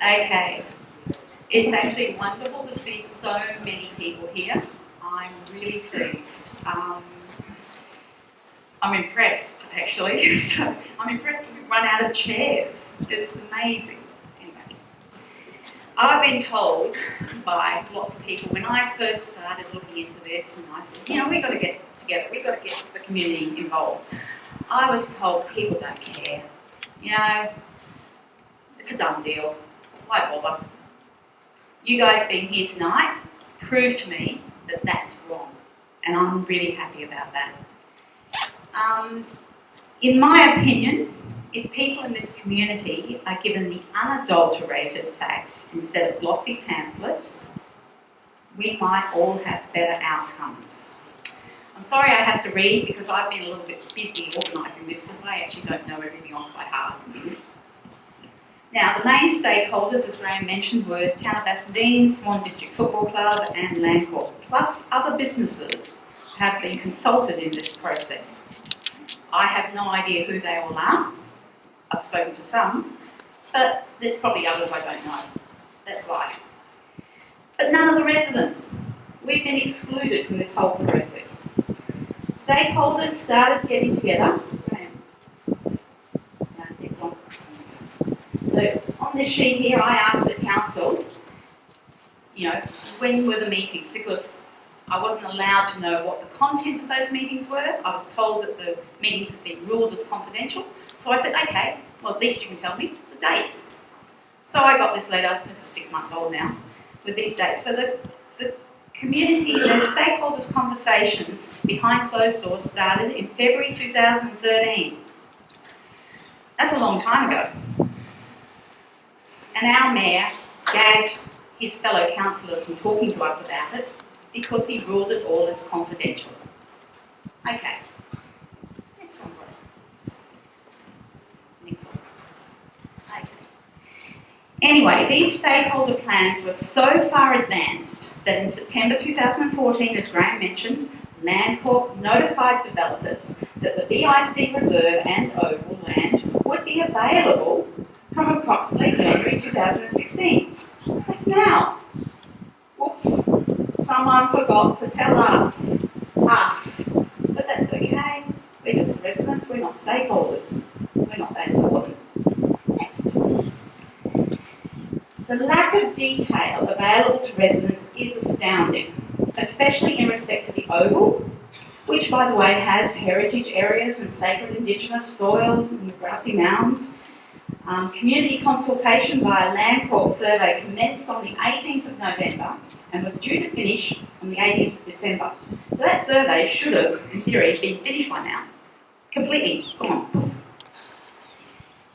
Okay. It's actually wonderful to see so many people here. I'm really pleased. I'm impressed, actually. So I'm impressed that we've run out of chairs. It's amazing. Anyway, I've been told by lots of people when I first started looking into this, and I said, we've got to get together, we've got to get the community involved. I was told people don't care. It's a done deal. Why bother? You guys being here tonight proved to me that that's wrong, and I'm really happy about that. In my opinion, if people in this community are given the unadulterated facts instead of glossy pamphlets, we might all have better outcomes. I'm sorry I have to read because I've been a little bit busy organising this, so I actually don't know everything off by heart. Now, the main stakeholders, as Graham mentioned, were Town of Bassendean, Swan Districts Football Club and Landcorp, plus other businesses have been consulted in this process. I have no idea who they all are. I've spoken to some, but there's probably others I don't know. That's life. But none of the residents. We've been excluded from this whole process. Stakeholders started getting together. So on this sheet here, I asked the council, when were the meetings? Because I wasn't allowed to know what the content of those meetings were. I was told that the meetings had been ruled as confidential. So I said, okay, well, at least you can tell me the dates. So I got this letter, this is 6 months old now, with these dates. So the community, the stakeholders' conversations behind closed doors started in February 2013. That's a long time ago. And our mayor gagged his fellow councillors from talking to us about it because he ruled it all as confidential. Okay. Next one, please. Next one. Okay. Anyway, these stakeholder plans were so far advanced that in September 2014, as Graham mentioned, Landcorp notified developers that the BIC Reserve and Oval land would be available from approximately January 2016. That's now. Whoops. Someone forgot to tell us. But that's okay. We're just residents, we're not stakeholders. We're not that important. Next. The lack of detail available to residents is astounding, especially in respect to the Oval, which, by the way, has heritage areas and sacred Indigenous soil and grassy mounds. Community consultation via Landcorp survey commenced on the 18th of November and was due to finish on the 18th of December. So that survey should have, in theory, been finished by now. Completely gone.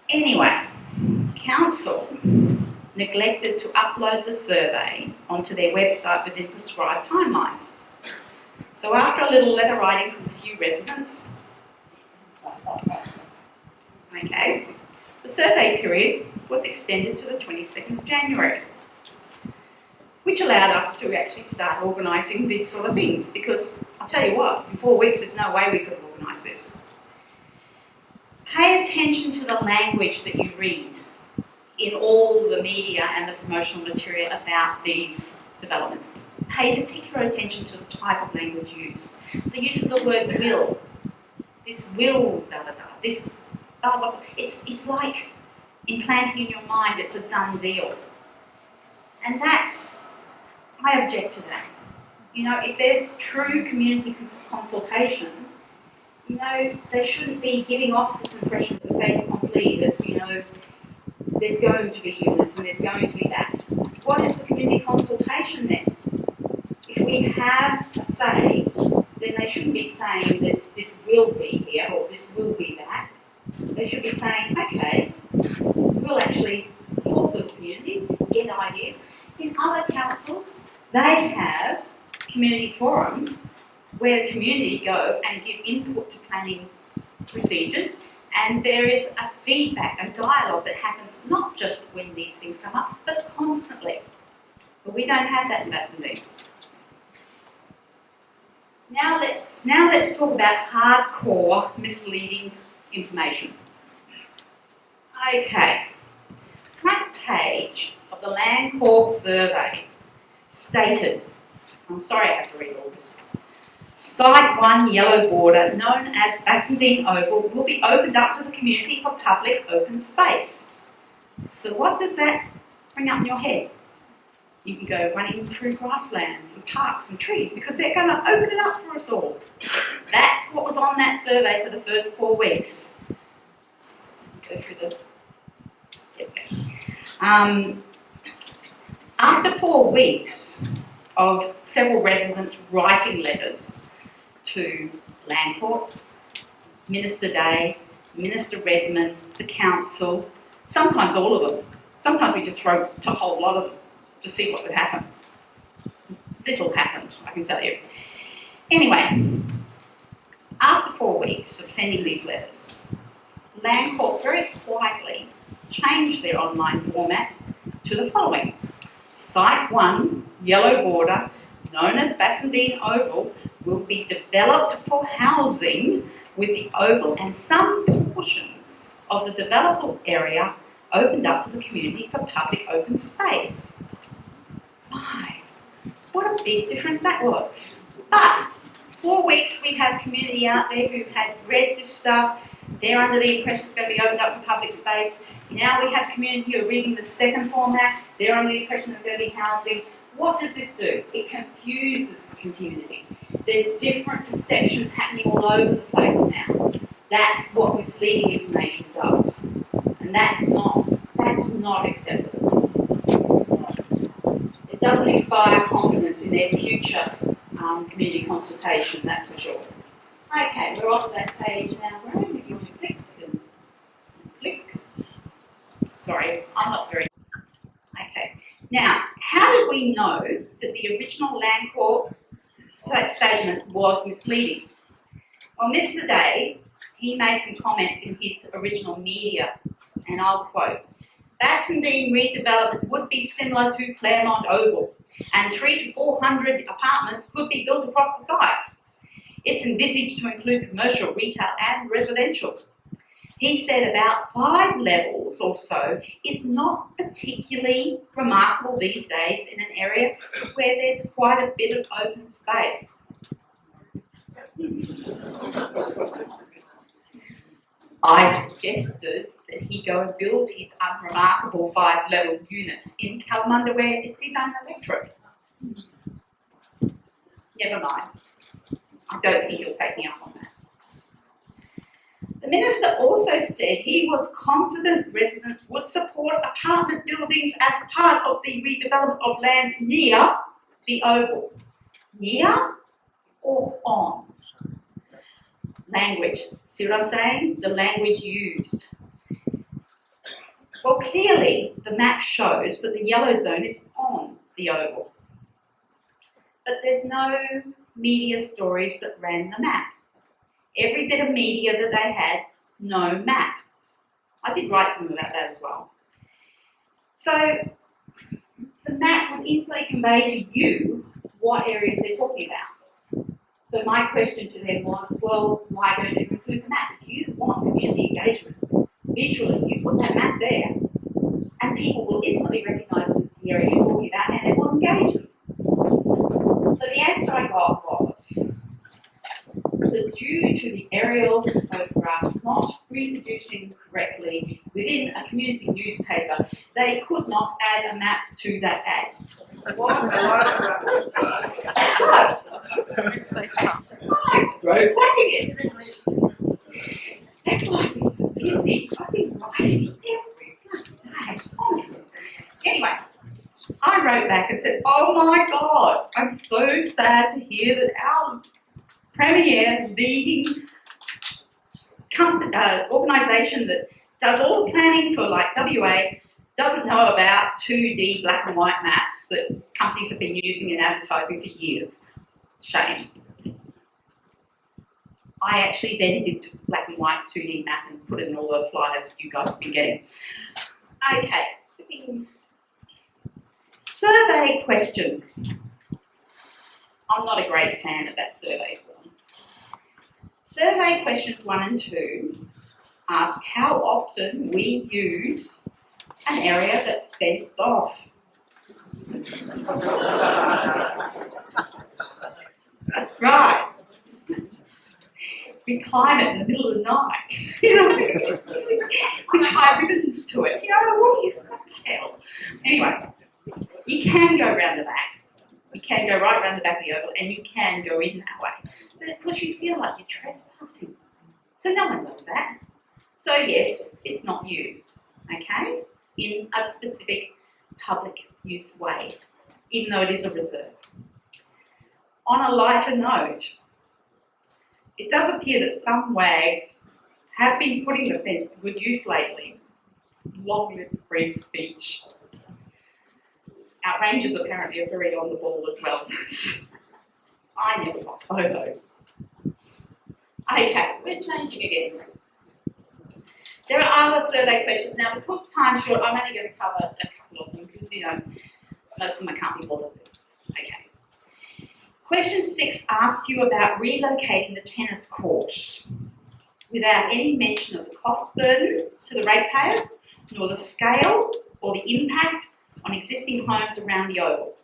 Anyway, council neglected to upload the survey onto their website within prescribed timelines. So after a little letter writing from a few residents, the survey period was extended to the 22nd of January, which allowed us to actually start organising these sort of things, because I'll tell you what, in 4 weeks there's no way we could have organised this. Pay attention to the language that you read in all the media and the promotional material about these developments. Pay particular attention to the type of language used. The use of the word will. This will, this blah, blah, blah. It's like implanting in your mind it's a done deal. And I object to that. If there's true community consultation, they shouldn't be giving off this impression as a fait accompli that, there's going to be units and there's going to be that. What is the community consultation then? If we have a say, then they shouldn't be saying that this will be here or this will be that. They should be saying, okay, we'll actually talk to the community, get ideas. In other councils, they have community forums where the community go and give input to planning procedures, and there is a feedback, a dialogue that happens not just when these things come up, but constantly. But we don't have that in Bassendean. Now let's talk about hardcore misleading information. Okay, page of the Land Court survey stated, I'm sorry I have to read all this, Site 1 yellow border, known as Bassendean Oval, will be opened up to the community for public open space. So what does that bring up in your head? You can go running through grasslands and parks and trees because they're going to open it up for us all. That's what was on that survey for the first 4 weeks. Go through the... After 4 weeks of several residents writing letters to Land Court, Minister Day, Minister Redmond, the council, sometimes all of them. Sometimes we just wrote a whole lot of them to see what would happen. Little happened, I can tell you. Anyway, after 4 weeks of sending these letters, Land Court very quietly changed their online format to the following. Site 1, yellow border, known as Bassendean Oval, will be developed for housing with the oval and some portions of the developable area opened up to the community for public open space. My, what a big difference that was. But 4 weeks we have community out there who had read this stuff. They're under the impression it's going to be opened up for public space. Now we have community who are reading the second format. They're under the impression there's going to be housing. What does this do? It confuses the community. There's different perceptions happening all over the place now. That's what misleading information does. And that's not acceptable. It doesn't inspire confidence in their future community consultation, that's for sure. Okay, we're off that page now. If you want to click, click. Sorry, I'm not very... Okay. Now, how did we know that the original Land Court statement was misleading? Well, Mr. Day, he made some comments in his original media, and I'll quote, Bassendean redevelopment would be similar to Claremont Oval, and 300 to 400 apartments could be built across the sites. It's envisaged to include commercial, retail and residential. He said about 5 levels or so is not particularly remarkable these days in an area where there's quite a bit of open space. I suggested that he go and build his unremarkable 5-level units in Kalamunda where it's his own electorate. Never mind. I don't think he'll take me up on that. The minister also said he was confident residents would support apartment buildings as part of the redevelopment of land near the Oval. Near or on? Language. See what I'm saying? The language used. Well, clearly the map shows that the yellow zone is on the Oval. But there's no media stories that ran the map. Every bit of media that they had, no map. I did write to them about that as well. So the map would easily convey to you what areas they're talking about. So my question to them was, well, why don't you include the map? If you want community engagement, visually, you put that map there, and people will instantly recognise the area you're talking about, and it will engage them. So the answer I got was that due to the aerial photograph not reproducing correctly within a community newspaper, they could not add a map to that ad. That's like it's so busy. I've been writing every day, honestly. Anyway, I wrote back and said, oh my God, I'm so sad to hear that our premier leading organisation that does all the planning for like WA doesn't know about 2D black and white maps that companies have been using in advertising for years. Shame. I actually then did black and white 2D map and put it in all the flyers you guys have been getting. Okay. Survey questions. I'm not a great fan of that survey form. Survey questions 1 and 2 ask how often we use An area that's fenced off. Right. We climb it in the middle of the night. We tie ribbons to it. What the hell? Anyway, you can go around the back. You can go right around the back of the oval, and you can go in that way. But of course you feel like you're trespassing. So no one does that. So yes, it's not used, okay, in a specific public use way, even though it is a reserve. On a lighter note, it does appear that some wags have been putting the fence to good use lately. Long live free speech. Our rangers apparently are very on the ball as well. I never got photos. Okay, we're changing again. There are other survey questions. Now, because time's short, I'm only going to cover a couple of them because, most of them I can't be bothered with. Okay. Question 6 asks you about relocating the tennis court without any mention of the cost burden to the ratepayers, nor the scale or the impact on existing homes around the oval.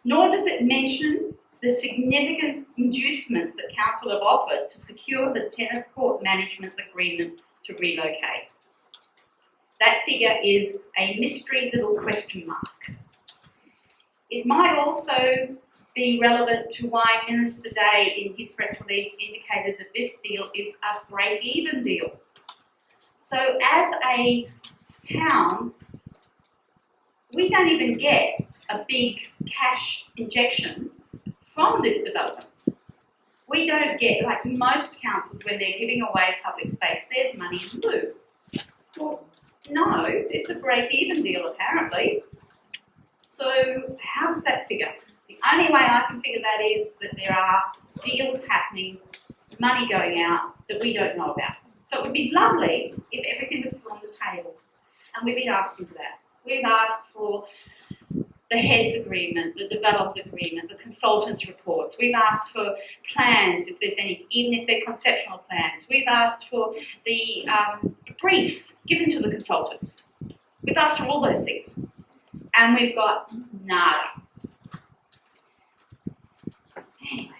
Nor does it mention the significant inducements that council have offered to secure the tennis court management's agreement to relocate. That figure is a mystery little question mark. It might also be relevant to why Minister Day in his press release indicated that this deal is a break-even deal. So as a town, we don't even get a big cash injection from this development. We don't get, like most councils, when they're giving away public space, there's money in lieu. Well, no, it's a break-even deal apparently. So how does that figure? The only way I can figure that is that there are deals happening, money going out that we don't know about. So it would be lovely if everything was put on the table. And we've been asking for that. We've asked for the heads agreement, the developed agreement, the consultants' reports. We've asked for plans, if there's any, even if they're conceptual plans. We've asked for the briefs given to the consultants. We've asked for all those things. And we've got nada. Anyway,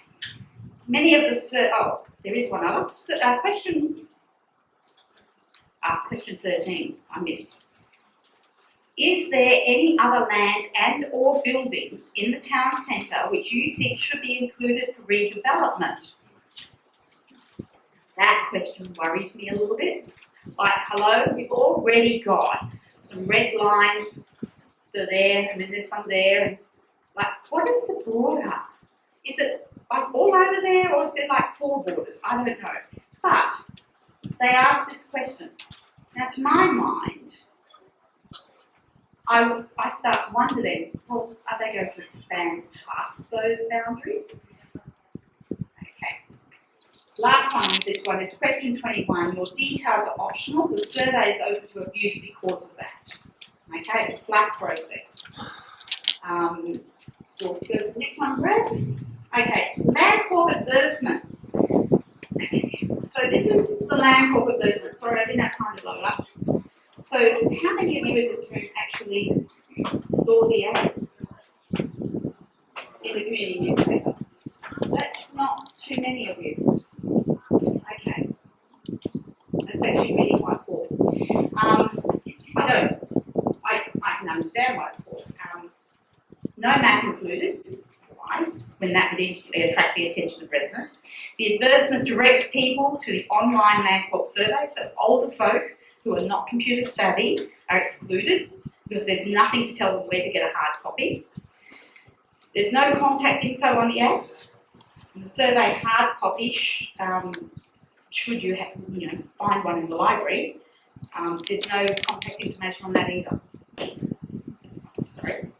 many of the, there is one other. Question 13, I missed. Is there any other land and or buildings in the town centre which you think should be included for redevelopment? That question worries me a little bit. Like, hello, we've already got some red lines that are there, and then there's some there. And like, what is the border? Is it like all over there, or is there like 4 borders? I don't know. But they asked this question. Now, to my mind, I start to wonder then, well, are they going to expand past those boundaries? Okay. Last one with this one is question 21. Your details are optional. The survey is open to abuse because of that. Okay, it's a Slack process. We'll go to the next one, Brad. Okay, land corp advertisement. Okay, so this is the land corp advertisement. Sorry, I didn't have time to blow it up. So how many of you in this room actually saw the ad in the community newspaper? That's not too many of you. Okay. That's actually really quite poor. I can understand why it's poor. No map included. Why? When that would instantly attract the attention of residents. The advertisement directs people to the online land corp survey, so older folk who are not computer savvy are excluded because there's nothing to tell them where to get a hard copy. There's no contact info on the ad. And the survey hard copy, should you find one in the library, there's no contact information on that either. Sorry.